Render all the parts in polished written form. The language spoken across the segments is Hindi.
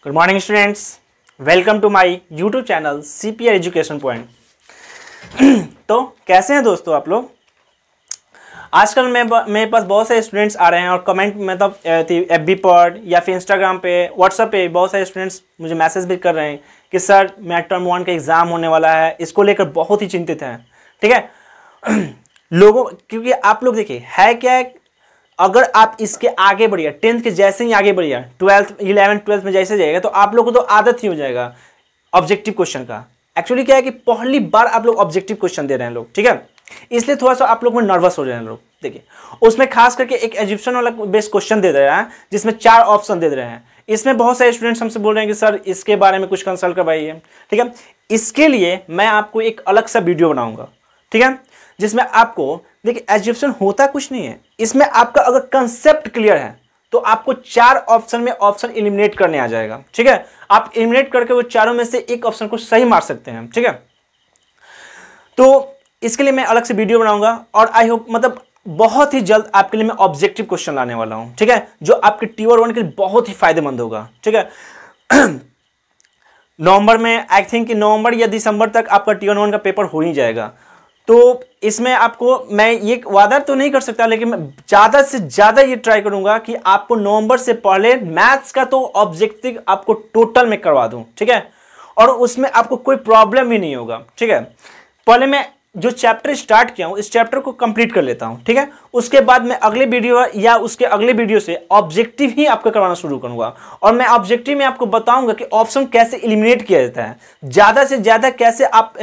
Good morning students, welcome to my YouTube channel CPR education point. तो कैसे हैं दोस्तों आप लोग। आजकल मेरे पास बहुत सारे स्टूडेंट्स आ रहे हैं और कमेंट मतलब FB पर या फिर इंस्टाग्राम पे, व्हाट्सएप पे बहुत सारे स्टूडेंट्स मुझे मैसेज भी कर रहे हैं कि सर मेरा टर्म 1 का एग्ज़ाम होने वाला है, इसको लेकर बहुत ही चिंतित हैं। ठीक है लोगों, क्योंकि आप लोग देखिए है क्या है, अगर आप इसके आगे बढ़िए 10th के जैसे ही आगे बढ़िए 12th 11th 12th में जैसे जाएगा तो आप लोगों को तो आदत ही हो जाएगा ऑब्जेक्टिव क्वेश्चन का। एक्चुअली क्या है कि पहली बार आप लोग ऑब्जेक्टिव क्वेश्चन दे रहे हैं लोग, ठीक है, इसलिए थोड़ा सा आप लोग में नर्वस हो रहे हैं लोग। देखिए उसमें खास करके एक एजिप्शियन वाला बेस्ड क्वेश्चन दे रहा है जिसमें 4 ऑप्शन दे रहे हैं। इसमें बहुत सारे स्टूडेंट्स हमसे बोल रहे हैं कि सर इसके बारे में कुछ कंसल्ट करवाइए। ठीक है, इसके लिए मैं आपको एक अलग सा वीडियो बनाऊंगा, ठीक है, जिसमें आपको देखिए एजिप्शियन होता कुछ नहीं है, इसमें आपका अगर कंसेप्ट क्लियर है तो आपको 4 ऑप्शन में ऑप्शन एलिमिनेट करने आ जाएगा। ठीक है, आप एलिमिनेट करके वो चारों में से एक ऑप्शन को सही मार सकते हैं। ठीक है, तो इसके लिए मैं अलग से वीडियो बनाऊंगा और आई होप मतलब बहुत ही जल्द आपके लिए मैं ऑब्जेक्टिव क्वेश्चन लाने वाला हूं। ठीक है, जो आपके टीयर 1 के लिए बहुत ही फायदेमंद होगा। ठीक है नवंबर में आई थिंक कि नवंबर या दिसंबर तक आपका टीयर 1 का पेपर हो ही जाएगा। तो इसमें आपको मैं ये वादा तो नहीं कर सकता, लेकिन मैं ज़्यादा से ज़्यादा ये ट्राई करूंगा कि आपको नवंबर से पहले मैथ्स का तो ऑब्जेक्टिव आपको टोटल में करवा दूं। ठीक है, और उसमें आपको कोई प्रॉब्लम भी नहीं होगा। ठीक है, पहले मैं जो चैप्टर स्टार्ट किया हूं इस चैप्टर को कंप्लीट कर लेता हूं। ठीक है, उसके बाद मैं अगले वीडियो या उसके अगले वीडियो से ऑब्जेक्टिव ही आपको करवाना शुरू करूंगा और मैं ऑब्जेक्टिव में आपको बताऊंगा कि ऑप्शन कैसे एलिमिनेट किया जाता है, ज़्यादा से ज़्यादा कैसे आप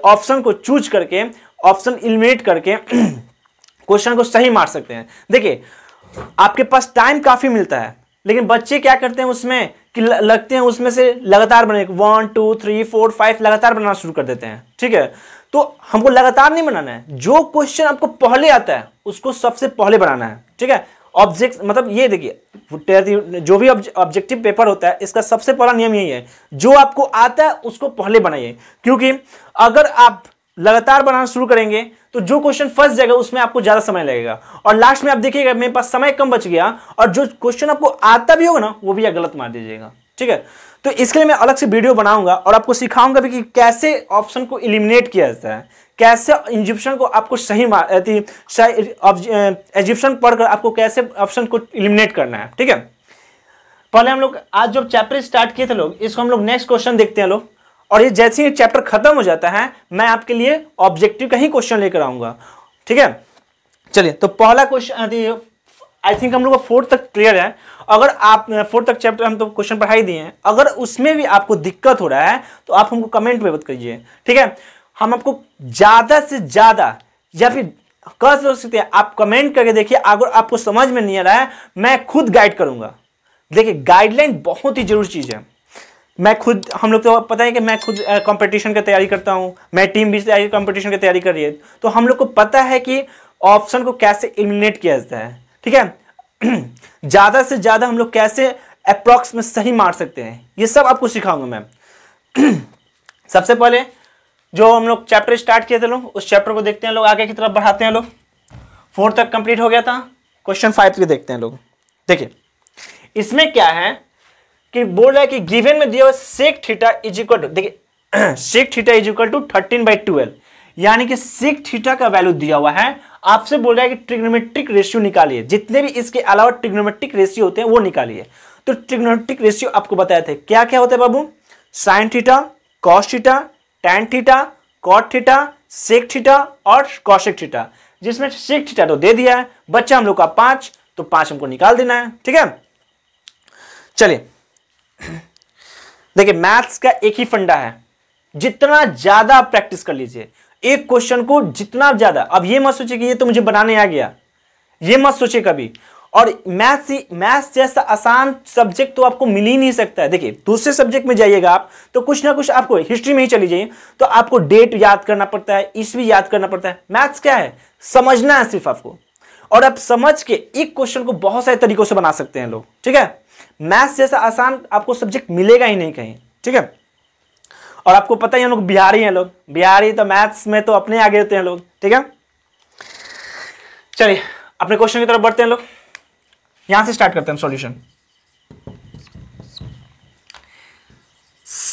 ऑप्शन को चूज करके ऑप्शन एलिमिनेट करके क्वेश्चन को सही मार सकते हैं। देखिए आपके पास टाइम काफ़ी मिलता है, लेकिन बच्चे क्या करते हैं उसमें कि लगते हैं उसमें से लगातार बने 1 2 3 4 5 लगातार बनाना शुरू कर देते हैं। ठीक है, तो हमको लगातार नहीं बनाना है, जो क्वेश्चन आपको पहले आता है उसको सबसे पहले बनाना है। ठीक है, ऑब्जेक्ट मतलब ये देखिए जो भी ऑब्जेक्टिव पेपर होता है इसका सबसे पहला नियम यही है, जो आपको आता है उसको पहले बनाइए, क्योंकि अगर आप लगातार बनाना शुरू करेंगे तो जो क्वेश्चन फंस जाएगा उसमें आपको ज्यादा समय लगेगा और लास्ट में आप देखिएगा मेरे पास समय कम बच गया और जो क्वेश्चन आपको आता भी होगा ना वो भी आप गलत मार दीजिएगा। ठीक है, तो इसके लिए मैं अलग से वीडियो बनाऊंगा और आपको सिखाऊंगा भी कि कैसे ऑप्शन को एलिमिनेट किया जाता है, कैसे इजिप्शियन को आपको सही इजिप्शियन पढ़कर आपको कैसे ऑप्शन को एलिमिनेट करना है। ठीक है, पहले हम लोग आज जो चैप्टर स्टार्ट किए थे लोग, इसको हम लोग नेक्स्ट क्वेश्चन देखते हैं लोग, और ये जैसे ही चैप्टर खत्म हो जाता है मैं आपके लिए ऑब्जेक्टिव का ही क्वेश्चन लेकर आऊंगा। ठीक है, चलिए तो पहला क्वेश्चन आई थिंक हम लोग का 4 तक क्लियर है। अगर आप 4 तक चैप्टर हम तो क्वेश्चन पढ़ाई दिए हैं, अगर उसमें भी आपको दिक्कत हो रहा है तो आप हमको कमेंट में बता कीजिए। ठीक है, हम आपको ज्यादा से ज्यादा या फिर कह सकते हैं आप कमेंट करके देखिए, अगर आपको समझ में नहीं आ रहा है मैं खुद गाइड करूंगा। देखिए गाइडलाइन बहुत ही जरूरी चीज है। मैं खुद, हम लोग तो पता है कि मैं खुद कंपटीशन की तैयारी करता हूं, मैं टीम भी कंपटीशन की तैयारी कर रही है, तो हम लोग को पता है कि ऑप्शन को कैसे एलिमिनेट किया जाता है। ठीक है ज्यादा से ज्यादा हम लोग कैसे अप्रॉक्स में सही मार सकते हैं, ये सब आपको सिखाऊंगा मैं। सबसे पहले जो हम लोग चैप्टर स्टार्ट किए थे लोग, उस चैप्टर को देखते हैं लोग, आगे की तरफ बढ़ाते हैं लोग। 4 तक कंप्लीट हो गया था, क्वेश्चन 5 के देखते हैं लोग। देखिए इसमें क्या है कि बोल रहा है कि गिवन में दिया हुआ sec theta is equal to, देखिए sec theta is equal to 13/12, यानी कि सेक थीटा का वैल्यू दिया हुआ है। आपसे बोल रहा है कि ट्रिग्नोमेट्रिक रेशियो निकालिए, जितने भी इसके अलावा ट्रिग्नोमेट्रिक रेशियो होते हैं वो निकालिए। तो ट्रिग्नोमेट्रिक रेशियो आपको बताए थे क्या क्या होता है बाबू, sine theta, cos theta, tan theta, cot theta, sec theta और कॉसेक थीटा, जिसमें सेक थीटा तो दे दिया है, बच्चा हम लोग का 5, तो 5 हमको निकाल देना है। ठीक है, चलिए देखिए मैथ्स का एक ही फंडा है, जितना ज्यादा आप प्रैक्टिस कर लीजिए एक क्वेश्चन को, जितना ज्यादा। अब ये मत सोचिए कि ये तो मुझे बनाने आ गया, ये मत सोचिए कभी। और मैथ्स जैसा आसान सब्जेक्ट तो आपको मिल ही नहीं सकता है। देखिए दूसरे सब्जेक्ट में जाइएगा आप तो कुछ ना कुछ आपको हिस्ट्री में ही चली जाइए तो आपको डेट याद करना पड़ता है, ईस्वी याद करना पड़ता है। मैथ्स क्या है, समझना है सिर्फ आपको, और आप समझ के एक क्वेश्चन को बहुत सारे तरीकों से बना सकते हैं लोग। ठीक है, मैथ्स जैसा आसान आपको सब्जेक्ट मिलेगा ही नहीं कहीं। ठीक है, और आपको पता ही हम लोग बिहारी हैं लोग, बिहारी तो मैथ्स में तो अपने आगे होते हैं लोग। ठीक है, चलिए अपने क्वेश्चन की तरफ बढ़ते हैं लोग, यहां से स्टार्ट करते हैं solution.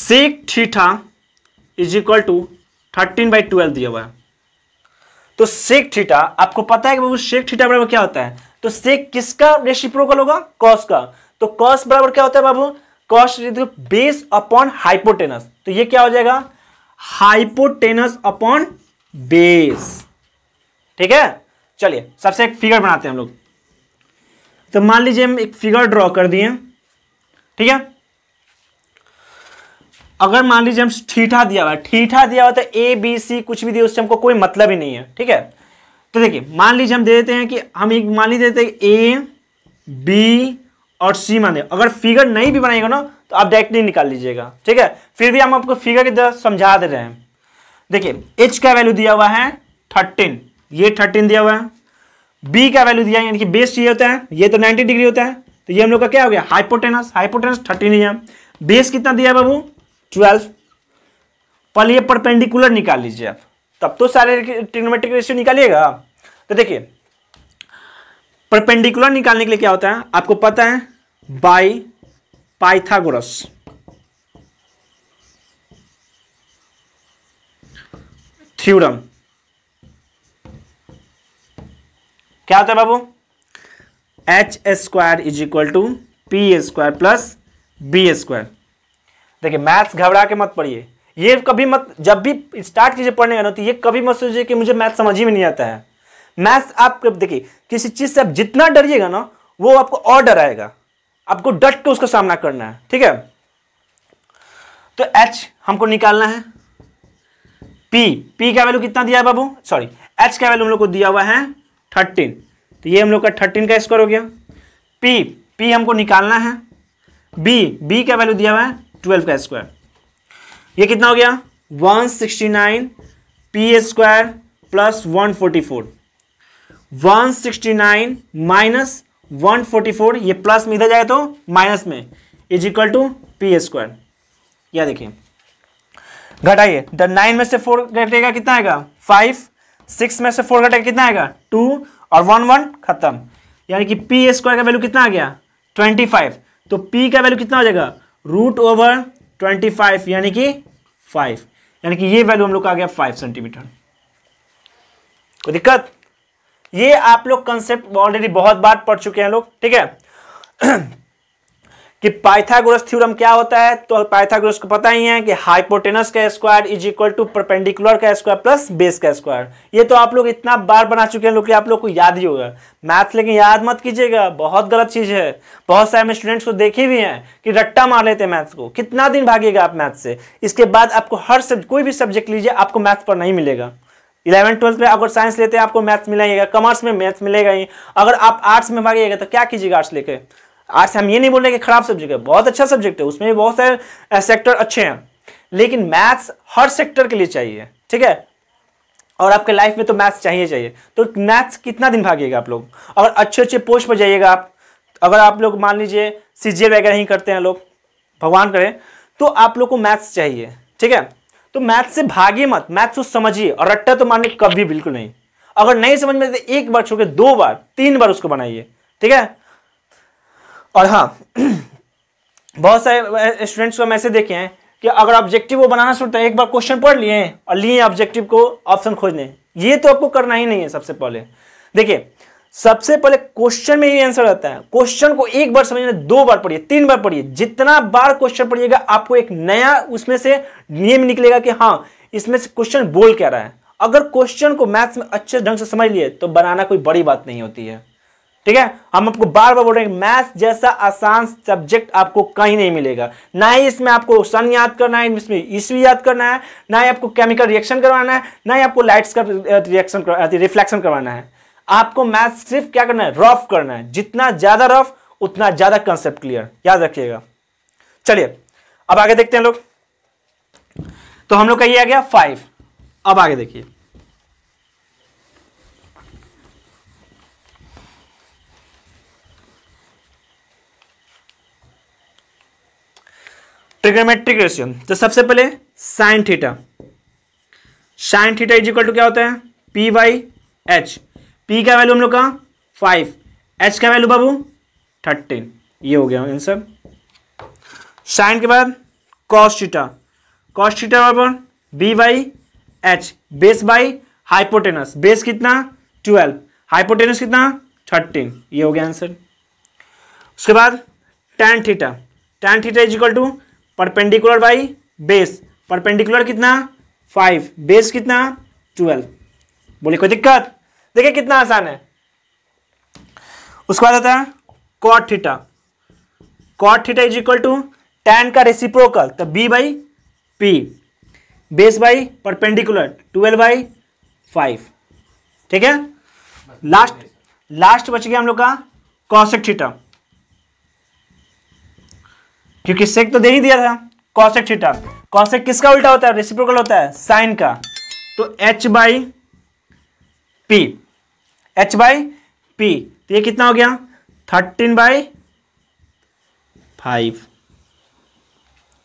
Sec theta is equal to 13/12 दिया हुआ है। तो सेक थीटा आपको पता है कि बाबू सेक थीटा बराबर क्या होता है, तो सेक किसका रेसिप्रोकल होगा, कॉस का। तो कॉस बराबर क्या होता है बाबू, कॉस बेस अपॉन हाइपोटेनस। तो ये क्या हो जाएगा, हाइपोटेनस अपॉन बेस। ठीक है, चलिए सबसे एक फिगर बनाते हैं हम लोग। तो मान लीजिए हम एक फिगर ड्रॉ कर दिए, ठीक है। अगर मान लीजिए हम थीटा दिया हुआ है, थीटा दिया हुआ तो ए बी सी कुछ भी दिया उससे हमको कोई मतलब ही नहीं है, ठीक है। तो देखिए मान लीजिए हम दे देते हैं कि हम एक मान लीजिए देते हैं ए बी और सी मान दे। अगर फिगर नहीं भी बनाएगा ना तो आप डायरेक्टली निकाल लीजिएगा, ठीक है। फिर भी हम आपको फिगर की तरह समझा दे रहे हैं। देखिए एच का वैल्यू दिया हुआ है 13, ये 13 दिया हुआ है। बी का वैल्यू दिया है, यानी कि बेस ये होता है, ये तो 90 डिग्री होता है, तो ये हम लोग का क्या हो गया, हाइपोटेनस। हाइपोटेनस 13 ही है। बेस कितना दिया है बाबू, 12। पहले ये परपेंडिकुलर निकाल लीजिए आप, तब तो सारे ट्रिग्नोमेट्रिक रेशियो निकालिएगा। तो देखिए परपेंडिकुलर निकालने के लिए क्या होता है आपको पता है, बाय पाइथागोरस थ्योरम। क्या होता है बाबू, H square is equal to P square plus B square. देखिए मैथ्स घबरा के मत पढ़िए, ये कभी मत, जब भी स्टार्ट कीजिए पढ़ने का ना तो ये कभी मत सोचिए कि मुझे मैथ समझ ही में नहीं आता है। मैथ्स आप देखिए किसी चीज से आप जितना डरिएगा ना वो आपको और डराएगा, आपको डट के उसका सामना करना है, ठीक है। तो एच हमको निकालना है, पी का वैल्यू कितना दिया है बाबू, सॉरी एच का वैल्यू हम लोग को दिया हुआ है 13, तो ये हम लोग का 13 का स्क्वायर हो गया। पी हमको निकालना है, बी का वैल्यू दिया हुआ है 12 का स्क्वायर, ये कितना हो गया 169 पी स्क्वायर प्लस 144। 169 माइनस 144, ये प्लस में इधर जाएगा तो माइनस में, is equal to P square. या देखिए घटाइए, 9 में से 4 घटेगा कितना आएगा 5, 6 में से 4 घटेगा कितना आएगा 2 और 1 खत्म, यानी कि पी स्क्वायर का वैल्यू कितना आ गया 25। तो पी का वैल्यू कितना हो जाएगा √25 यानी कि 5, यानी कि ये वैल्यू हम लोग का आ गया 5 सेंटीमीटर। कोई दिक्कत, ये आप लोग कंसेप्ट ऑलरेडी बहुत बार पढ़ चुके हैं लोग, ठीक है। कि पाइथागोरस थ्योरम क्या होता है, तो पाइथागोरस को पता ही है कि हाइपोटेनस का square is equal to perpendicular का स्क्वायर प्लस बेस का स्क्वायर। ये तो आप लोग इतना बार बना चुके हैं लोग कि आप लोग को याद ही होगा। मैथ लेकिन याद मत कीजिएगा, बहुत गलत चीज है। बहुत सारे स्टूडेंट्स को देखे भी हैं कि रट्टा मार लेते हैं मैथ्स को, कितना दिन भागेगा आप मैथ से। इसके बाद आपको कोई भी सब्जेक्ट लीजिए आपको मैथ्स पर नहीं मिलेगा। 11th-12th में अगर साइंस लेते हैं आपको मैथ्स मिलेगा, कॉमर्स में मैथ्स मिलेगा ही। अगर आप आर्ट्स में भागिएगा तो क्या कीजिएगा आर्ट्स लेके। आर्ट्स हम ये नहीं बोल रहे कि खराब सब्जेक्ट है, बहुत अच्छा सब्जेक्ट है, उसमें बहुत सारे सेक्टर अच्छे हैं, लेकिन मैथ्स हर सेक्टर के लिए चाहिए, ठीक है। और आपके लाइफ में तो मैथ्स चाहिए। तो मैथ्स कितना दिन भागिएगा आप लोग। अगर अच्छे पोस्ट पर जाइएगा आप, अगर आप लोग मान लीजिए सीजीएल वगैरह ही करते हैं लोग, भगवान करे, तो आप लोग को मैथ्स चाहिए, ठीक है। तो मैथ्स से भागिए मत, मैथ्स को समझिए, और रट्टा तो मारने कभी बिल्कुल नहीं। अगर नहीं समझ में तो एक बार छोड़ के 2 बार 3 बार उसको बनाइए, ठीक है। और हाँ बहुत सारे स्टूडेंट्स को हम ऐसे देखे हैं कि अगर ऑब्जेक्टिव वो बनाना शुरू है, एक बार क्वेश्चन पढ़ लिए और लिए ऑब्जेक्टिव को ऑप्शन खोजने, ये तो आपको करना ही नहीं है। सबसे पहले देखिए, सबसे पहले क्वेश्चन में ही आंसर आता है। क्वेश्चन को एक बार समझने 2 बार पढ़िए, 3 बार पढ़िए। जितना बार क्वेश्चन पढ़िएगा आपको एक नया उसमें से नियम निकलेगा कि हाँ इसमें से क्वेश्चन बोल क्या रहा है। अगर क्वेश्चन को मैथ्स में अच्छे ढंग से समझ लिए तो बनाना कोई बड़ी बात नहीं होती है, ठीक है। हम आपको बार बार बोल रहे हैं मैथ्स जैसा आसान सब्जेक्ट आपको कहीं नहीं मिलेगा। ना ही इसमें आपको सन याद करना है, इसमें ईस्वी याद करना है, ना ही आपको केमिकल रिएक्शन करवाना है, ना ही आपको लाइट्स का रिफ्लेक्शन करवाना है। आपको मैथ्स सिर्फ क्या करना है, रफ करना है। जितना ज्यादा रफ उतना ज्यादा कंसेप्ट क्लियर, याद रखिएगा। चलिए अब आगे देखते हैं लोग। तो हम लोग का ये आ गया 5। अब आगे देखिए, ट्रिग्नोमेट्रिक रेशियो। तो सबसे पहले sine theta, sine theta is equal to क्या होता है पी बाई एच। पी का वैल्यू हम लोग का 5, एच का वैल्यू बाबू 13। ये हो गया आंसर। साइन के बाद कॉस थीटा बराबर b by h, base by hypotenuse, base कितना 12, हाइपोटेनस कितना 13, ये हो गया आंसर। उसके बाद tan theta is equal to perpendicular by base, perpendicular कितना 5, बेस कितना 12। बोले कोई दिक्कत? देखिए कितना आसान है। उसके बाद आता है cot theta is equal to tan का रेसिप्रोकल तो b बाई पी, बेस बाई परपेंडिकुलर 12/5, ठीक है। लास्ट बच गया हम लोग का cosec थीटा, क्योंकि सेक तो दे ही दिया था। cosec थीटा, cosec किसका उल्टा होता है? रेसिप्रोकल होता है साइन का, तो h बाई पी, तो ये कितना हो गया 13/5।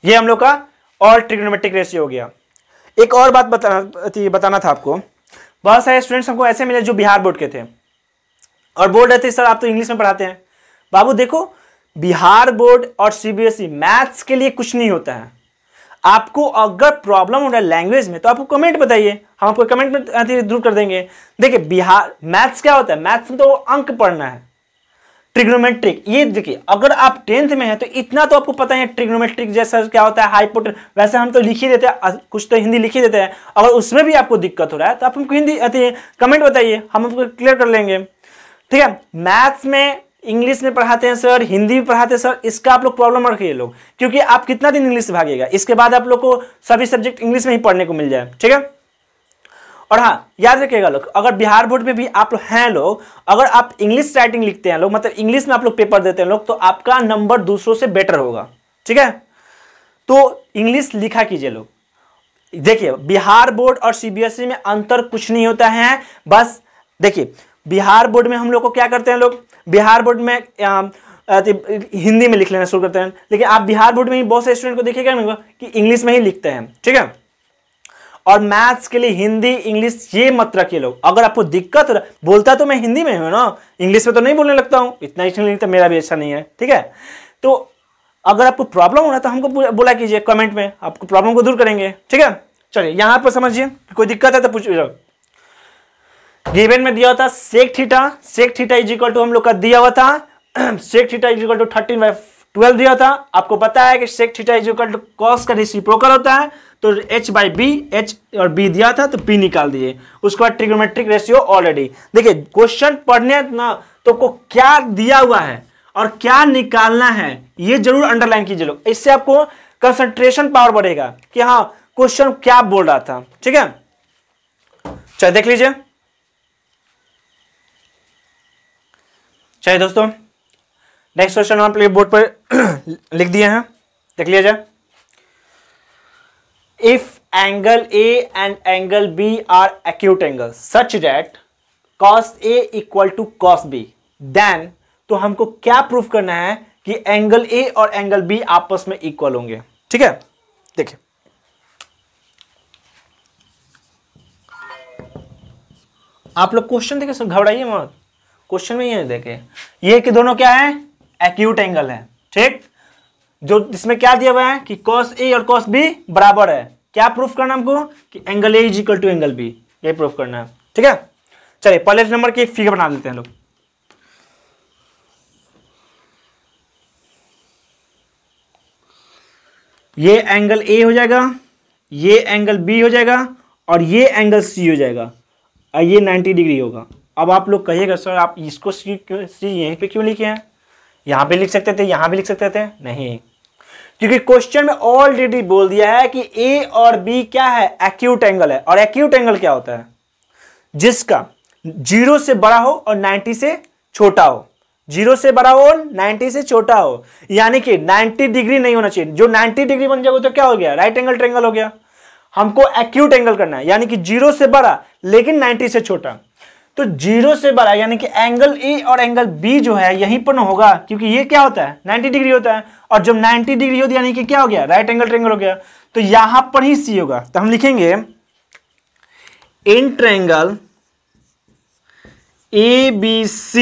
ये हम लोग का और ट्रिग्नोमेट्रिक रेशियो हो गया। एक और बात बताना था आपको। बहुत सारे स्टूडेंट्स हमको ऐसे मिले जो बिहार बोर्ड के थे और बोल रहे थे सर आप तो इंग्लिश में पढ़ाते हैं। बाबू देखो, बिहार बोर्ड और सीबीएसई मैथ्स के लिए कुछ नहीं होता है। आपको अगर प्रॉब्लम हो रहा है लैंग्वेज में तो आपको कमेंट बताइए, हम आपको कमेंट में दूर कर देंगे। देखिए बिहार मैथ्स क्या होता है? मैथ्स में तो अंक पढ़ना है, ट्रिग्नोमेट्रिक। ये देखिए अगर आप 10th में हैं तो इतना तो आपको पता है ट्रिग्नोमेट्रिक जैसा क्या होता है, हाइपोटेनस, वैसे हम तो लिख ही देते हैं, कुछ तो हिंदी लिख ही देते हैं। अगर उसमें भी आपको दिक्कत हो रहा है तो आप हमको हिंदी कमेंट बताइए, हम आपको क्लियर कर लेंगे, ठीक है। मैथ्स में इंग्लिश में पढ़ाते हैं सर, हिंदी में पढ़ाते हैं सर, इसका आप लोग प्रॉब्लम रखिए लोग, क्योंकि आप कितना दिन इंग्लिश से भागेगा? इसके बाद आप लोग को सभी सब्जेक्ट इंग्लिश में ही पढ़ने को मिल जाए, ठीक है। और हाँ याद रखिएगा लोग, अगर बिहार बोर्ड में भी आप लोग हैं लोग, अगर आप इंग्लिश राइटिंग लिखते हैं लोग, मतलब इंग्लिश में आप लोग पेपर देते हैं लोग, तो आपका नंबर दूसरों से बेटर होगा, ठीक है। तो इंग्लिश लिखा कीजिए लोग। देखिए बिहार बोर्ड और सीबीएसई में अंतर कुछ नहीं होता है। बस देखिए बिहार बोर्ड में हम लोग को क्या करते हैं लोग, बिहार बोर्ड में हिंदी में लिख लेना शुरू करते हैं, लेकिन आप बिहार बोर्ड में ही बहुत से स्टूडेंट को देखिएगा ना कि इंग्लिश में ही लिखते हैं, ठीक है। और मैथ्स के लिए हिंदी इंग्लिश ये मत रखिए लोग। अगर आपको दिक्कत बोलता तो मैं हिंदी में हूँ ना, इंग्लिश में तो नहीं बोलने लगता हूँ, इतना ही तो मेरा भी अच्छा नहीं है, ठीक है। तो अगर आपको प्रॉब्लम हो रहा है तो हमको बोला कीजिए कमेंट में, आपको प्रॉब्लम को दूर करेंगे, ठीक है। चलिए यहाँ पर समझिए, कोई दिक्कत है तो पूछिए। गिवन में दिया होता sec theta is equal to हम लोग का दिया हुआ था sec theta is equal to 13/12 दिया था। आपको पता है कि sec theta is equal to cos का रेसिप्रोकल होता है, तो h बाई बी, h और b दिया था तो p निकाल दिए। उसके बाद ट्रिग्नोमेट्रिक रेशियो ऑलरेडी देखिए, क्वेश्चन पढ़ने ना तो को क्या दिया हुआ है और क्या निकालना है ये जरूर अंडरलाइन कीजिए लोग, इससे आपको कंसंट्रेशन पावर बढ़ेगा कि हाँ क्वेश्चन क्या बोल रहा था, ठीक है। चलिए देख लीजिए, चलिए दोस्तों नेक्स्ट क्वेश्चन हम बोर्ड पर लिख दिए हैं, देख लीजिए। If angle A and angle B are acute angles such that cos A equal to cos B, then तो हमको क्या प्रूफ करना है कि एंगल A और एंगल B आपस में इक्वल होंगे, ठीक है। देखिए आप लोग क्वेश्चन देखे, घबराइए मत, क्वेश्चन में ये देखे ये कि दोनों क्या है, एक्यूट एंगल है, ठीक। जो इसमें क्या दिया हुआ है कि cos A और cos B बराबर है, क्या प्रूफ करना हमको कि angle A is equal to angle B, ये प्रूफ करना है, ठीक है। चलिए पहले नंबर की फिगर बना लेते हैं लोग। ये एंगल A हो जाएगा, ये एंगल B हो जाएगा और ये एंगल C हो जाएगा और ये 90 डिग्री होगा। अब आप लोग कहिएगा सर आप इसको C यहीं पे क्यों लिखे हैं, यहां पे लिख सकते थे, यहां भी लिख सकते थे, नहीं, क्योंकि क्वेश्चन में ऑलरेडी बोल दिया है कि A और B क्या है, एक्यूट एंगल है। और एक्यूट एंगल क्या होता है, जिसका 0 से बड़ा हो और 90 से छोटा हो, 0 से बड़ा हो और 90 से छोटा हो, यानी कि 90 डिग्री नहीं होना चाहिए। जो 90 डिग्री बन जाएगा तो क्या हो गया, राइट एंगल ट्रायंगल हो गया। हमको एक्यूट एंगल करना है, यानी कि 0 से बड़ा लेकिन 90 से छोटा। तो 0 से बड़ा यानी कि एंगल A और एंगल B जो है यहीं पर होगा, क्योंकि ये क्या होता है 90 डिग्री होता है, और जब 90 डिग्री होती है यानी कि क्या हो गया, राइट एंगल ट्रायंगल हो गया। तो यहां पर ही C होगा, तो हम लिखेंगे in triangle ABC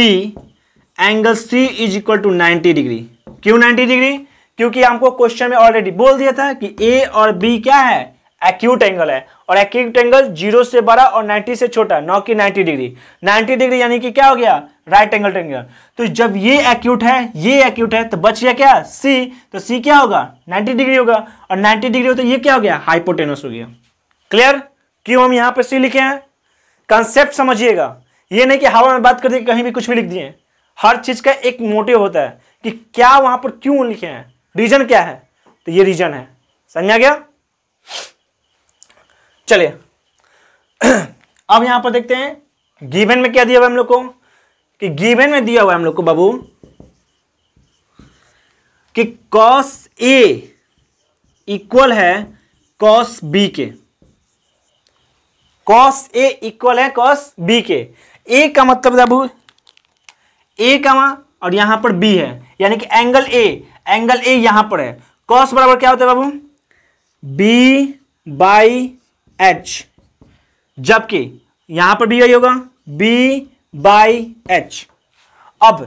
angle C is equal to 90 degree. क्यों 90 डिग्री, क्योंकि हमको क्वेश्चन में ऑलरेडी बोल दिया था कि ए और बी क्या है, एक्यूट एंगल है, और एक्यूट एंगल 0 से बड़ा और 90 से छोटा, न कि 90 डिग्री। 90 डिग्री यानी कि क्या हो गया, राइट एंगल ट्रायंगल। तो जब ये एक्यूट है, ये एक्यूट है, तो बच गया क्या, सी। तो सी क्या होगा, 90 डिग्री होगा, और 90 डिग्री हो तो ये क्या हो गया, हाइपोटेनस हो गया। क्लियर, क्यों हम यहां पर सी लिखे हैं, कंसेप्ट समझिएगा। ये नहीं कि हवा में बात करते कहीं भी कुछ भी लिख दिए। हर चीज का एक मोटिव होता है कि क्या वहां पर क्यों लिखे हैं, रीजन क्या है, तो ये रीजन है। समझा गया। चलिए अब यहां पर देखते हैं गिवन में क्या दिया हुआ हम लोग को, कि गिवन में दिया हुआ हम लोग को बाबू कि cos A इक्वल है cos B के। cos A इक्वल है cos B के। A का मतलब बाबू A का और यहां पर B है, यानी कि एंगल A यहां पर है। cos बराबर क्या होता है बाबू, B बाई H, जबकि यहां पर भी यही होगा B बाई H। अब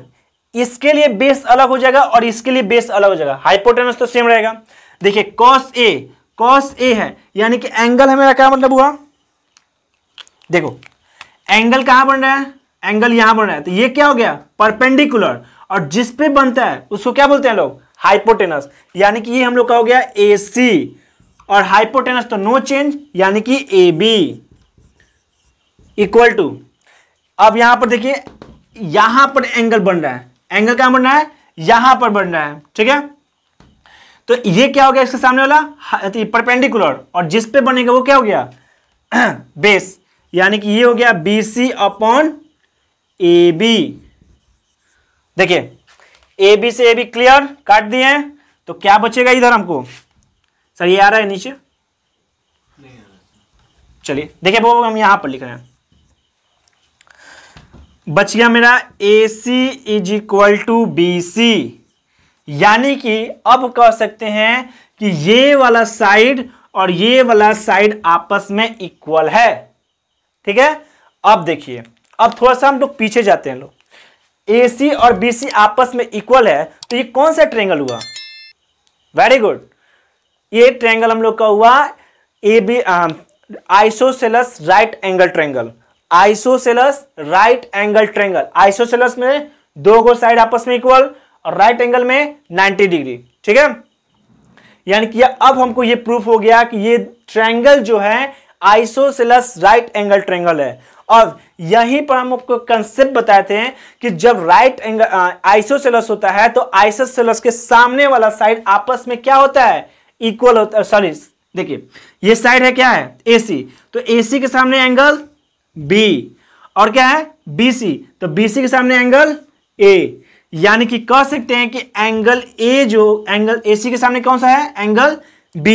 इसके लिए बेस अलग हो जाएगा और इसके लिए बेस अलग हो जाएगा, हाइपोटेनस तो सेम रहेगा। देखिए cos A है, यानी कि एंगल है मेरा, क्या मतलब हुआ, देखो एंगल कहां बन रहा है, एंगल यहां बन रहा है, तो ये क्या हो गया, परपेंडिकुलर, और जिस पे बनता है उसको क्या बोलते हैं लोग, हाइपोटेनस। यानी कि ये हम लोग का हो गया AC, और हाइपोटेनस तो नो चेंज, यानी कि AB इक्वल टू, अब यहां पर देखिए यहां पर एंगल बन रहा है, एंगल कहां बन रहा है, यहां पर बन रहा है, ठीक है। तो ये क्या हो गया, इसके सामने वाला परपेंडिकुलर, और जिस पे बनेगा वो क्या हो गया, बेस, यानी कि ये हो गया BC अपॉन AB। देखिए AB से AB क्लियर, काट दिए, तो क्या बचेगा इधर हमको, सर ये आ रहा है नीचे, चलिए देखिए वो हम यहां पर लिख रहे हैं, बच गया मेरा AC is equal to BC। यानी कि अब कह सकते हैं कि ये वाला साइड और ये वाला साइड आपस में इक्वल है, ठीक है। अब देखिए, अब थोड़ा सा हम लोग पीछे जाते हैं, लोग AC और BC आपस में इक्वल है, तो ये कौन सा ट्रायंगल हुआ, वेरी गुड, ये ट्रायंगल हम लोग का हुआ AB isosceles right angle triangle. Isosceles right angle triangle, isosceles में दो गो साइड आपस में इक्वल और राइट एंगल में 90 डिग्री, ठीक है। यानी कि अब हमको ये प्रूफ हो गया कि ये ट्रायंगल जो है आइसोसेलस राइट एंगल ट्रायंगल है। और यहीं पर हम आपको कंसेप्ट बताए थे कि जब राइट एंगल आइसोसेलस होता है तो आइसोसेलस के सामने वाला साइड आपस में क्या होता है, इक्वल होता है। सॉरी, देखिए ये साइड है क्या है, AC, तो AC के सामने एंगल B, और क्या है BC, तो BC के सामने एंगल A। यानी कि कह सकते हैं कि एंगल A जो एंगल AC के सामने कौन सा है, angle B।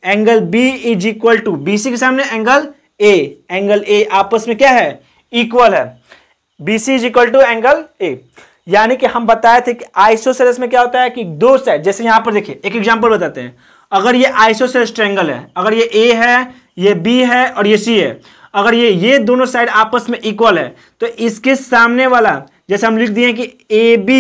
Angle B is equal to BC के सामने एंगल A, एंगल A आपस में क्या है, इक्वल है। BC is equal to angle A। यानी कि हम बताए थे कि आइसोसेलस में क्या होता है कि दो साइड, जैसे यहां पर देखिए एक एग्जांपल बताते हैं, अगर ये आइसोसेलस ट्रायंगल है, अगर ये A है, ये B है और ये C है, अगर ये दोनों साइड आपस में इक्वल है, तो इसके सामने वाला, जैसे हम लिख दिए कि AB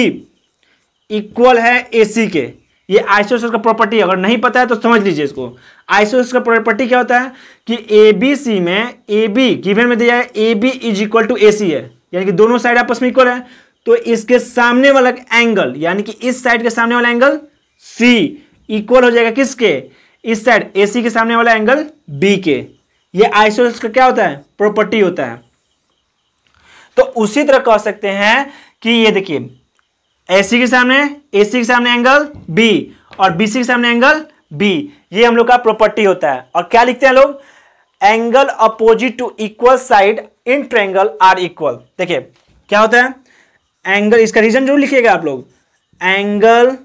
इक्वल है AC के, ये आइसोसेलस का प्रॉपर्टी, अगर नहीं पता है तो समझ लीजिए इसको। आइसोसेलस का प्रॉपर्टी क्या होता है कि ABC में AB गिवन में दिया है AB is equal to AC है, यानी कि दोनों साइड आपस में इक्वल है, तो इसके सामने वाला एंगल, यानी कि इस साइड के सामने वाला एंगल C इक्वल हो जाएगा किसके, इस साइड AC के सामने वाला एंगल B के। ये आइसोसेलस का क्या होता है, प्रॉपर्टी होता है। तो उसी तरह कह सकते हैं कि ये देखिए AC के सामने एंगल B और BC के सामने एंगल B, ये हम लोग का प्रॉपर्टी होता है। और क्या लिखते हैं लोग, angle opposite to equal side in triangle are equal. देखिए क्या होता है, एंगल, इसका रीजन जरूर लिखिएगा आप लोग, angle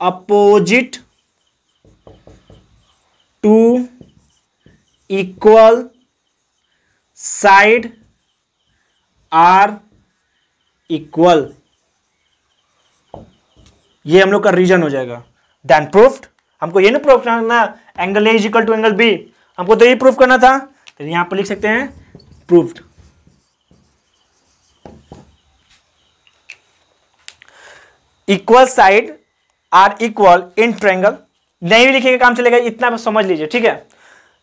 opposite to equal side are equal, ये हम लोग का रीजन हो जाएगा। देन प्रूफ्ड, हमको ये नहीं प्रूफ करना angle A is equal to angle B, हमको तो ये प्रूफ करना था, तो यहां पर लिख सकते हैं proved. Equal side are equal in triangle, नहीं भी लिखेगा काम चलेगा, इतना बस समझ लीजिए, ठीक है।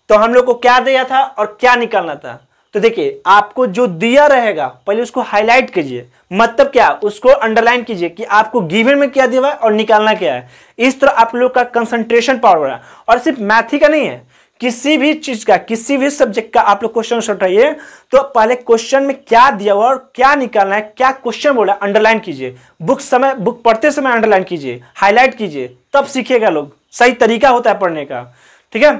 तो हम लोग को क्या दिया था और क्या निकालना था, तो देखिए आपको जो दिया रहेगा पहले उसको हाईलाइट कीजिए, मतलब क्या, उसको अंडरलाइन कीजिए कि आपको गिवन में क्या दिया है और निकालना क्या है। इस तरह आप लोग का कंसंट्रेशन पावर हो रहा है। और सिर्फ मैथ ही का नहीं है, किसी भी चीज का, किसी भी सब्जेक्ट का आप लोग क्वेश्चन उठाइए तो पहले क्वेश्चन में क्या दिया हुआ और क्या निकालना है, क्या क्वेश्चन बोला, अंडरलाइन कीजिए। बुक पढ़ते समय अंडरलाइन कीजिए, हाईलाइट कीजिए, तब सीखेगा लोग। सही तरीका होता है पढ़ने का, ठीक है।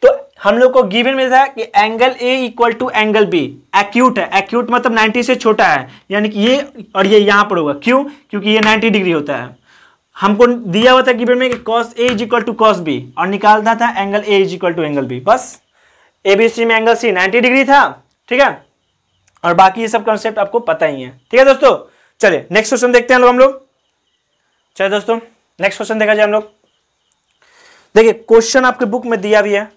तो हम लोग को गिवन में था कि angle A equal to angle B acute है। एक्यूट मतलब 90 से छोटा है, यानी कि ये और ये यहां पर होगा। क्यों? क्योंकि ये 90 डिग्री होता है। हमको दिया हुआ था गिवन में कि cos A is equal to cos B और निकालना था angle A is equal to angle B. बस एबीसी में एंगल सी 90 डिग्री था, ठीक है। और बाकी ये सब कॉन्सेप्ट आपको पता ही है, ठीक है दोस्तों। चलिए नेक्स्ट क्वेश्चन देखते हैं हम लोग। चलिए दोस्तों नेक्स्ट क्वेश्चन देखा जाए हम लोग। देखिए क्वेश्चन आपके बुक में दिया भी है,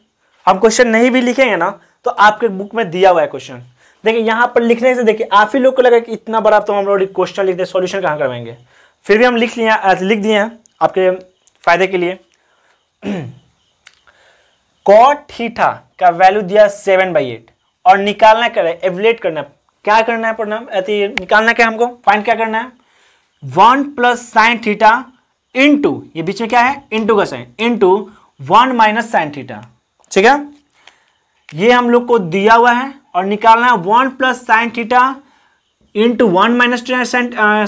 हम क्वेश्चन नहीं भी लिखेंगे ना तो आपके बुक में दिया हुआ है क्वेश्चन। देखिए यहां पर लिखने से देखिए आप ही लोग को लगा कि इतना बड़ा तो हम लोग क्वेश्चन लिखते, सॉल्यूशन कहां करवाएंगे, फिर भी हम लिख दिए हैं आपके फायदे के लिए। कॉट थीटा का वैल्यू दिया 7/8 और निकालना क्या है, एवलेट करना, क्या करना है पढ़ना, निकालना क्या हमको, फाइंड क्या करना है, 1 प्लस साइन थीटा इंटू, ये बीच में क्या है, इंटू का sine, into 1 minus sine theta, ठीक है। ये हम लोग को दिया हुआ है और निकालना है 1 plus sine theta into 1 minus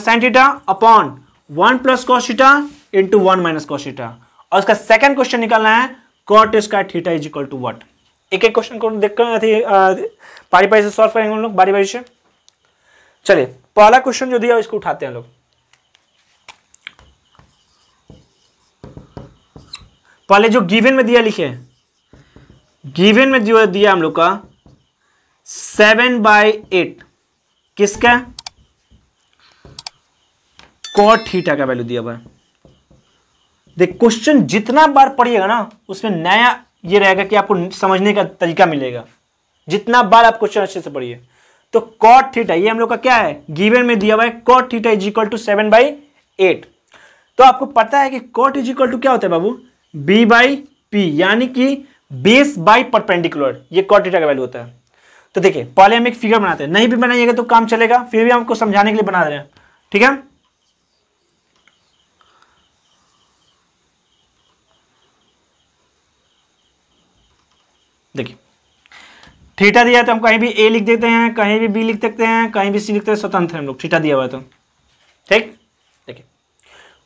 sine theta upon 1 plus cos theta into 1 minus cos theta. और उसका सेकंड क्वेश्चन निकालना है cot square theta is equal to what. एक एक क्वेश्चन को देखकर पारी पारी से सॉल्व करेंगे हम लोग, बारी बारी से। चलिए पहला क्वेश्चन जो दिया इसको उठाते हैं लोग। पहले जो गिवन में दिया लिखे, गिवन में जो दिया हम लोग का 7/8 किसका, कॉट थीटा का वैल्यू दिया हुआ है। देख क्वेश्चन जितना बार पढ़िएगा ना उसमें नया ये रहेगा कि आपको समझने का तरीका मिलेगा, जितना बार आप क्वेश्चन अच्छे से पढ़िए। तो कॉट थीटा ये हम लोग का क्या है, गिवन में दिया हुआ है cot theta is equal to 7/8। तो आपको पता है कि कॉट इज इक्वल टू क्या होता है बाबू, b/p, यानी कि बेस बाई परपेंडिकुलर, ये कॉट थीटा का वैल्यू होता है। तो देखिए पहले हम एक फिगर बनाते हैं, नहीं भी बनाइएगा तो काम चलेगा, फिर भी हमको समझाने के लिए बना रहे हैं, ठीक है। देखिए थीटा दिया तो हम कहीं भी ए लिख देते हैं, कहीं भी बी लिख सकते हैं, कहीं भी सी लिखते हैं, स्वतंत्र है हम लोग, थीटा दिया हुआ है तो, ठीक। देखिए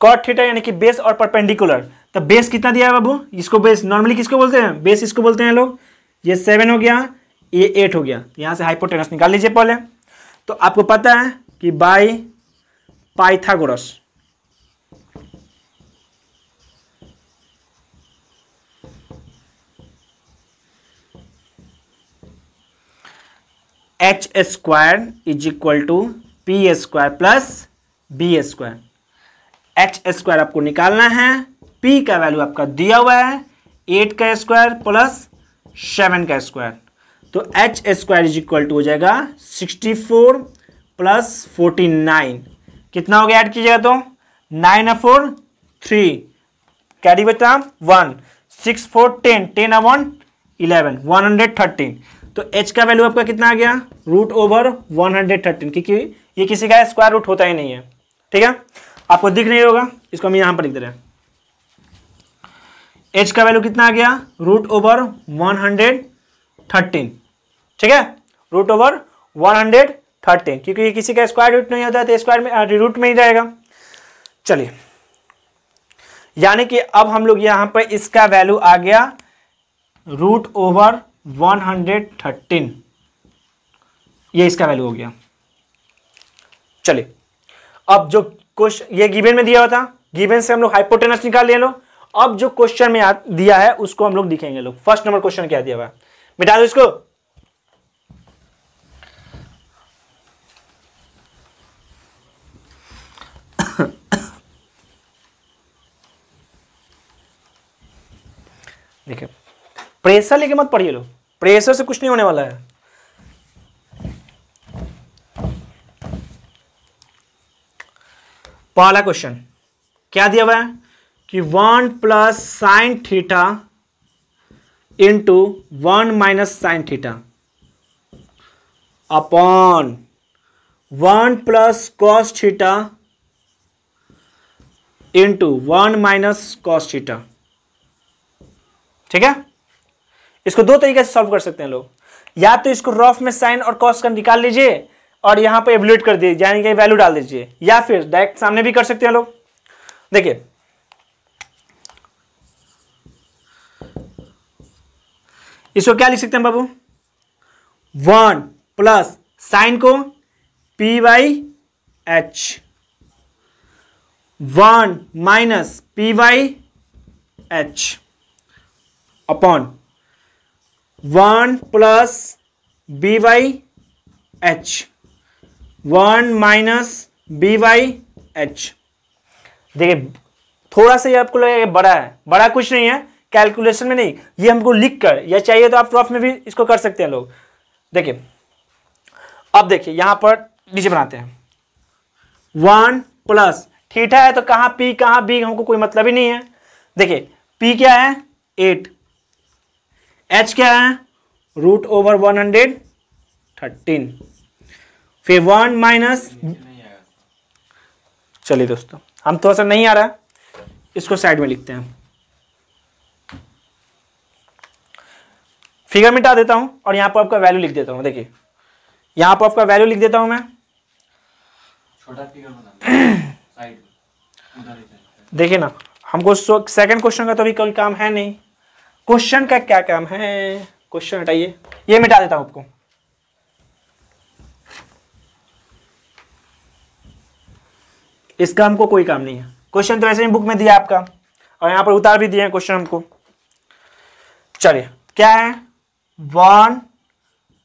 कॉट थीटा यानी कि बेस और परपेंडिकुलर। तो बेस कितना दिया है बाबू, इसको बेस नॉर्मली किसको बोलते हैं, बेस इसको बोलते हैं लोग। ये 7 हो गया, ये 8 हो गया, यहां से हाइपोटेनस निकाल लीजिए पहले। तो आपको पता है कि by Pythagoras, h square is equal to P square plus B square. H square आपको निकालना है, पी का वैल्यू आपका दिया हुआ है 8 का स्क्वायर प्लस 7 का स्क्वायर। तो h square is equal to हो जाएगा 64 प्लस 49, कितना हो गया, ऐड कीजिएगा तो 9 4 3, कैरी बचा 1, 6 4 10, 10 1 11, 113। तो h का वैल्यू आपका कितना आ गया, √113, क्योंकि ये किसी का स्क्वायर रूट होता ही नहीं है, ठीक है। आपको दिख नहीं होगा, इसको हम यहां पर लिख दे रहे हैं। h का वैल्यू कितना आ गया, √113, ठीक है, √113, क्योंकि ये किसी का स्क्वायर रूट नहीं होता है तो स्क्वायर में रूट में ही रहेगा। चलिए यानी कि अब हम लोग यहां पर इसका वैल्यू आ गया √113, ये इसका वैल्यू हो गया। चलिए अब जो क्वेश्चन ये गिवन में दिया हुआ था, गिवन से हम लोग हाइपोटेनस निकाल लिए लोग। अब जो क्वेश्चन में दिया है उसको हम लोग लिखेंगे लोग। फर्स्ट नंबर क्वेश्चन क्या दिया हुआ है, मिटा दो इसको। देखिए प्रेशर लेके मत पढ़िए लोग, प्रेशर से कुछ नहीं होने वाला है। पहला क्वेश्चन, क्या दिया हुआ है कि 1 plus sine theta into 1 minus sine theta upon 1 plus cos theta into 1 minus cos theta. ठीक है, इसको दो तरीके से सॉल्व कर सकते हैं लोग, या तो इसको रफ में साइन और कॉस का निकाल लीजिए और यहां पे एवल्यूएट कर दीजिए, यानी कि वैल्यू डाल दीजिए, या फिर डायरेक्ट सामने भी कर सकते हैं लोग। देखिए इसको क्या लिख सकते हैं बाबू, 1 प्लस साइन को p by h, 1 minus p by h upon 1 plus b by h, 1 minus b by h. देखिए थोड़ा सा ये आपको लगेगा बड़ा है, बड़ा कुछ नहीं है, कैलकुलेशन में नहीं, ये हमको लिख कर, या चाहिए तो आप रफ में भी इसको कर सकते हैं लोग। देखिए अब देखिए यहां पर नीचे बनाते हैं, 1 प्लस थीटा है तो कहां पी कहां बी हमको कोई मतलब ही नहीं है। देखिए पी क्या है 8, एच क्या है रूट ओवर 113, फिर 1 माइनस, चलिए दोस्तों हम थोड़ा सा नहीं आ रहा है, इसको साइड में लिखते हैं, फिगर मिटा देता हूं और यहां पर आपका वैल्यू लिख देता हूं। देखिए यहां पर आपका वैल्यू लिख देता हूं मैं, छोटा फिगर बना साइड में। देखिए ना, हमको सेकंड क्वेश्चन का तो अभी कोई काम है नहीं, क्वेश्चन का क्या काम है, क्वेश्चन हटाइए, ये मिटा देता हूं आपको। इसका हमको कोई काम नहीं है, क्वेश्चन तो ऐसे ही बुक में दिया आपका, और यहां पर उतार भी दिए हैं क्वेश्चन हमको। चलिए क्या है 1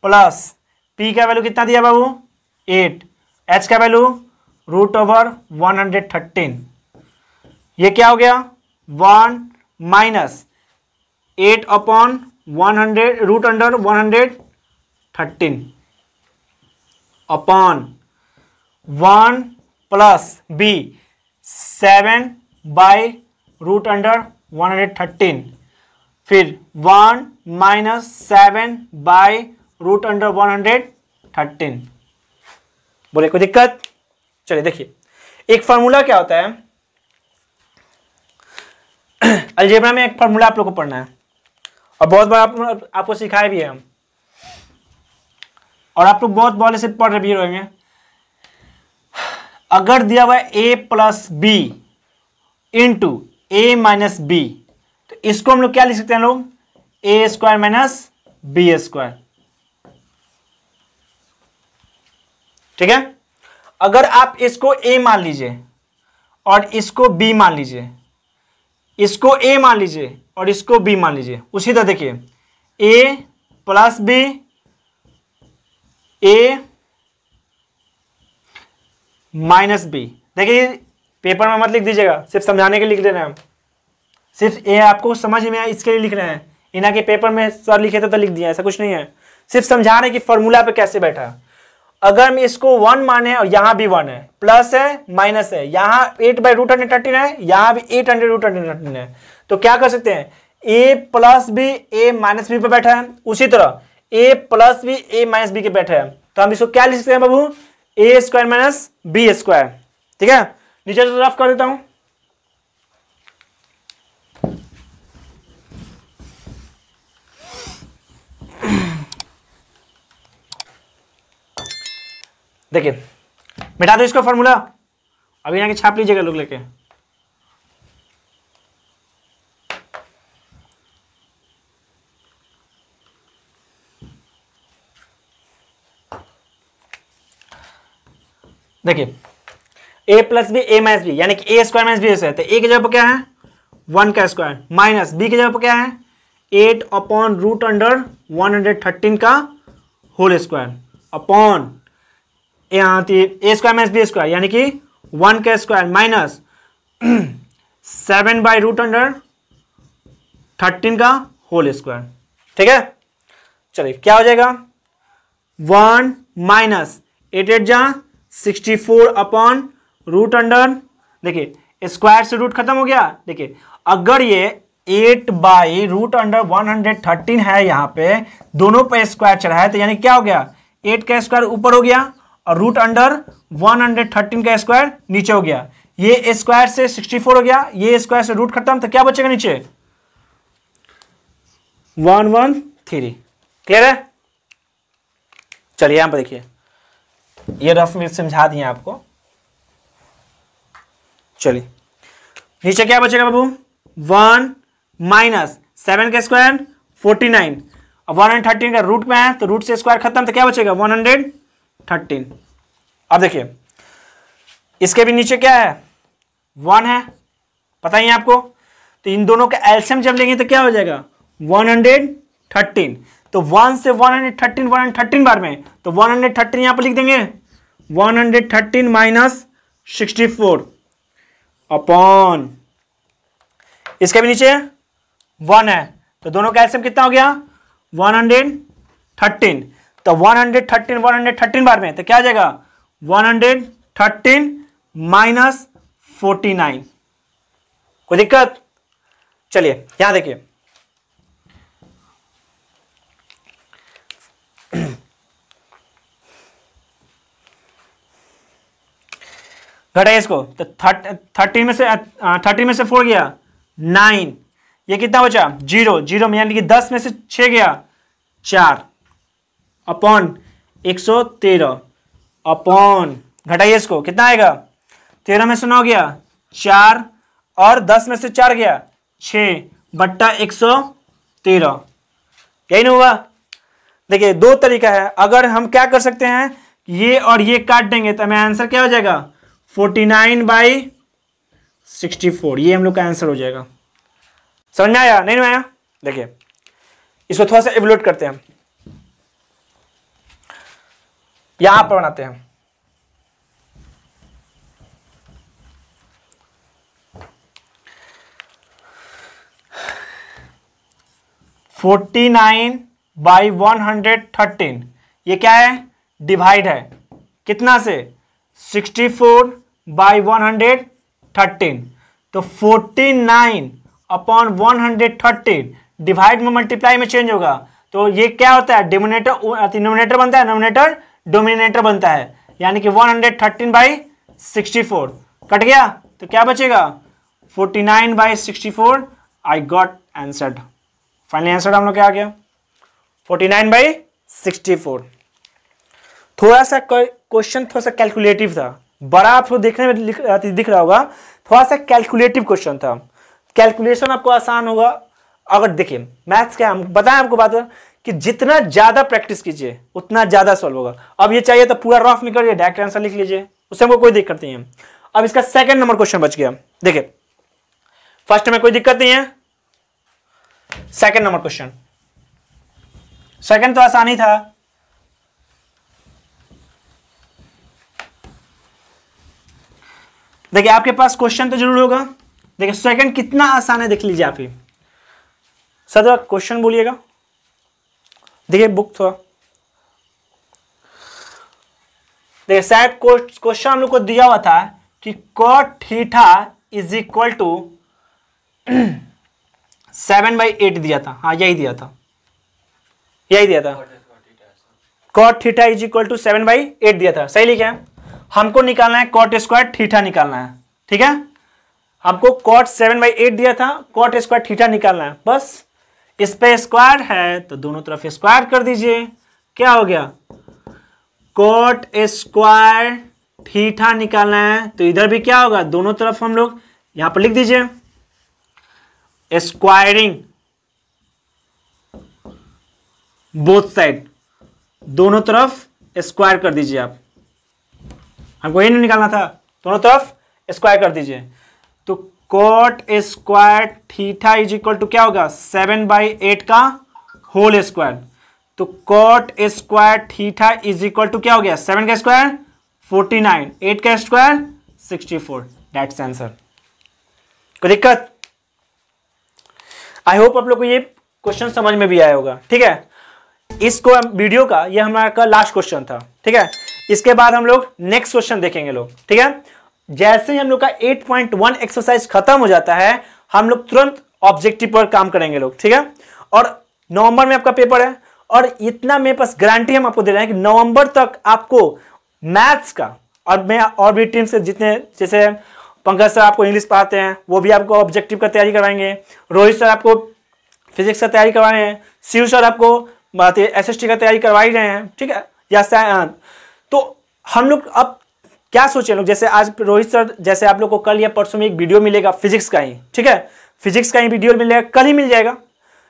प्लस पी का वैल्यू कितना दिया बाबू 8, एच का वैल्यू रूट ओवर 113, ये क्या हो गया 1 minus 8 upon 100 root under 113 upon 1 plus b 7 by root under 113, फिर 1 माइनस 7 बाई रूट अंडर 113। बोले कोई दिक्कत? चलिए देखिए एक फार्मूला क्या होता है, अलजेब्रा में एक फार्मूला आप लोग को पढ़ना है और बहुत बार आपको सिखाया भी है हम, और आप लोग बहुत बार से पढ़ रहे भी रहेंगे। अगर दिया हुआ है a plus b into a minus b, तो इसको हम लोग क्या लिख सकते हैं लोग, a square minus b square. ठीक है, अगर आप इसको a मान लीजिए और इसको b मान लीजिए, इसको a मान लीजिए और इसको b मान लीजिए, उसी तरह देखिए a plus b, a minus b. देखिए पेपर में मत लिख दीजिएगा, सिर्फ समझाने के लिए लिख देना है, सिर्फ ये आपको समझ में आए इसके लिए लिख रहे हैं, इना के पेपर में सर लिखे थे तो लिख दिया, ऐसा कुछ नहीं है, सिर्फ समझा रहे हैं कि फॉर्मूला पे कैसे बैठा। अगर हम इसको 1 माने और यहां भी 1 है, प्लस है माइनस है, यहां 8 बाई रूट 113 है, यहां भी 800 रूट 113 है, तो क्या कर सकते हैं a plus b a minus b पे बैठा है, उसी तरह a plus b a minus b के बैठा है, तो हम इसको क्या लिख सकते हैं बाबू ए स्क्वायर माइनस बी स्क्वायर। ठीक है, नीचे से रफ कर देता हूं, देखिए मिटा दो इसका फॉर्मूला, अभी यहाँ के छाप लीजिएगा लोग लेके। देखिए a plus b a minus b, यानी कि a square minus b square, तो ए की जगह पर क्या है 1 का स्क्वायर, माइनस बी की जगह पर क्या है 8 अपॉन रूट अंडर 113 का होल स्क्वायर अपॉन यहाँ a square minus b square, यानी कि 1 का square minus 7 by root under 13 का होल स्क्वायर। ठीक है, चलिए क्या हो जाएगा 1 माइनस 8 8 जा 64 अपॉन रूट अंडर, देखिए स्क्वायर से रूट खत्म हो गया। देखिए अगर ये 8/√113 है, यहाँ पे दोनों पे स्क्वायर चढ़ा है, तो यानी क्या हो गया, 8 का स्क्वायर ऊपर हो गया और √113 का स्क्वायर नीचे हो गया। ये स्क्वायर से 64 हो गया, ये स्क्वायर से रूट खत्म, तो क्या बचेगा नीचे 113। क्लियर है? चलिए यहां पर देखिए, ये रफ में समझा दिए आपको। चलिए नीचे क्या बचेगा बाबू, 1 माइनस 7 का स्क्वायर 49, अब 113 का रूट में है तो रूट से स्क्वायर खत्म, तो क्या बचेगा 113। अब देखिए इसके भी नीचे क्या है, 1 है, पता ही है आपको, तो इन दोनों का एलसीएम जब लेंगे तो क्या हो जाएगा 113। तो 1 से 113 बार में, तो 113 यहां पर लिख देंगे, 113 माइनस 64 अपॉन, इसके भी नीचे 1 है, तो दोनों का एलसीएम कितना हो गया 113। तो 113 बार में, तो क्या आ जाएगा 113 माइनस 49। कोई दिक्कत? चलिए यहां देखिए, घटाइए इसको, तो 30 में से 4 गया 9, ये कितना बचा 0 में, यानी कि 10 में से 6 गया 4 अपॉन 113 अपॉन, घटाइए इसको, कितना आएगा 13 में से 9 गया 4 और 10 में से 4 गया 6/113, यही नहीं हुआ? देखिए दो तरीका है, अगर हम क्या कर सकते हैं, ये और ये काट देंगे तो हमें आंसर क्या हो जाएगा 49/64, ये हम लोग का आंसर हो जाएगा। समझ में आया नहीं आया? देखिए इसको थोड़ा सा इवैल्यूएट करते हैं, यहां पर बनाते हैं, (49/113) ये क्या है, डिवाइड है कितना से 64/113, तो 49/113 डिवाइड में मल्टीप्लाई में चेंज होगा, तो ये क्या होता है, डिनोमिनेटर बनता है, नोमिनेटर डोमिनेटर बनता है, यानी कि 113/64 कट गया, तो क्या बचेगा 49/64। I got answered, finally answer हम लोग क्या आ गया 49/64। थोड़ा सा क्वेश्चन थोड़ा सा कैलकुलेटिव था, बड़ा आपको देखने में दिख रहा होगा, थोड़ा सा कैलकुलेटिव क्वेश्चन था, कैलकुलेशन आपको आसान होगा। अगर देखिए मैथ्स क्या, हम बताएं आपको बात कि जितना ज्यादा प्रैक्टिस कीजिए उतना ज्यादा सॉल्व होगा। अब ये चाहिए तो पूरा रफ निकलिए, डायरेक्ट आंसर लिख लीजिए, उससे हमको कोई दिक्कत नहीं है। अब इसका सेकंड नंबर क्वेश्चन बच गया, देखिए फर्स्ट में कोई दिक्कत नहीं है, सेकंड नंबर क्वेश्चन, सेकंड तो आसानी था। देखिए आपके पास क्वेश्चन तो जरूर होगा, देखिए सेकंड कितना आसान है देख लीजिए आप ही। सर क्वेश्चन बोलिएगा, देखिए बुक थोड़ा, देखिए शायद क्वेश्चन हम लोग को दिया हुआ था कि cot theta is equal to 7/8 दिया था, हाँ यही दिया था, यही दिया था, cot theta is equal to 7/8 दिया था, सही लिखा है। हमको निकालना है cot स्क्वायर थीटा निकालना है, ठीक है, हमको cot 7/8 दिया था, cot स्क्वायर थीटा निकालना है, बस इस पे स्क्वायर है तो दोनों तरफ स्क्वायर कर दीजिए, क्या हो गया cot स्क्वायर थीटा निकालना है, तो इधर भी क्या होगा, दोनों तरफ हम लोग यहां पर लिख दीजिए स्क्वायरिंग बोथ साइड, दोनों तरफ स्क्वायर कर दीजिए आप, हमको ये नहीं निकालना था, दोनों तरफ स्क्वायर कर दीजिए, तो cot square theta is equal to क्या होगा 7/8 का होल स्क्वायर, तो cot square theta is equal to क्या हो गया 7 का स्क्वायर 49, 8 का स्क्वायर 64, दैट्स आंसर। कोई दिक्कत? आई होप आप लोग को ये क्वेश्चन समझ में भी आया होगा, ठीक है। इसको वीडियो का ये हमारा का लास्ट क्वेश्चन था, ठीक है, इसके बाद हम लोग नेक्स्ट क्वेश्चन देखेंगे लोग, ठीक है। जैसे ही हम लोग का 8.1 एक्सरसाइज खत्म हो जाता है, हम लोग तुरंत ऑब्जेक्टिव पर काम करेंगे लोग, ठीक है। और नवंबर में आपका पेपर है, और इतना मेरे पास गारंटी हम आपको दे रहे हैं कि नवंबर तक आपको मैथ्स का, और मैं और भी टीम से जितने, जैसे पंकज सर आपको इंग्लिश पढ़ाते हैं, वो भी आपको ऑब्जेक्टिव का तैयारी करवाएंगे, रोहित सर आपको फिजिक्स का तैयारी करवा रहे हैं, शिव सर आपको SST का तैयारी करवा ही रहे हैं, ठीक है। या तो हम लोग अब क्या सोचे लोग, जैसे आज रोहित सर, जैसे आप लोग को कल या परसों में एक वीडियो मिलेगा फिजिक्स का ही, ठीक है, फिजिक्स का ही वीडियो मिलेगा, कल ही मिल जाएगा,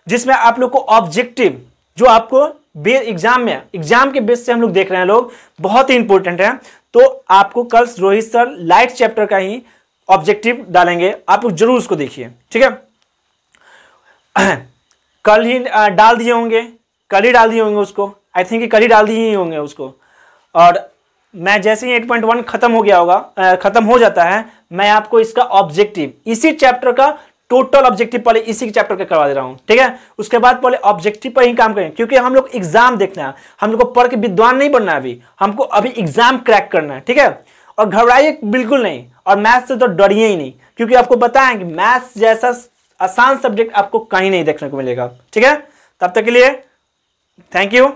जिसमें आप लोग को ऑब्जेक्टिव जो आपको एग्जाम में, एग्जाम के बेस से हम लोग देख रहे हैं लोग, बहुत ही इंपॉर्टेंट है। तो आपको कल रोहित सर लाइट चैप्टर का ही ऑब्जेक्टिव डालेंगे, आप लोग जरूर उसको देखिए, ठीक है। कल ही डाल दिए होंगे, कल ही डाल दिए होंगे उसको, आई थिंक कल ही डाल दिए ही होंगे उसको। और मैं जैसे ही 8.1 खत्म हो गया होगा, खत्म हो जाता है, मैं आपको इसका ऑब्जेक्टिव, इसी चैप्टर का टोटल ऑब्जेक्टिव पहले इसी चैप्टर का करवा दे रहा हूं, ठीक है। उसके बाद पहले ऑब्जेक्टिव पर ही काम करें, क्योंकि हम लोग एग्जाम देखना है, हम लोग को पढ़ के विद्वान नहीं बनना है, अभी हमको अभी एग्जाम क्रैक करना है, ठीक है। और घबराइए बिल्कुल नहीं, और मैथ्स से तो डरिए ही नहीं, क्योंकि आपको बताएं कि मैथ्स जैसा आसान सब्जेक्ट आपको कहीं नहीं देखने को मिलेगा, ठीक है। तब तक के लिए थैंक यू।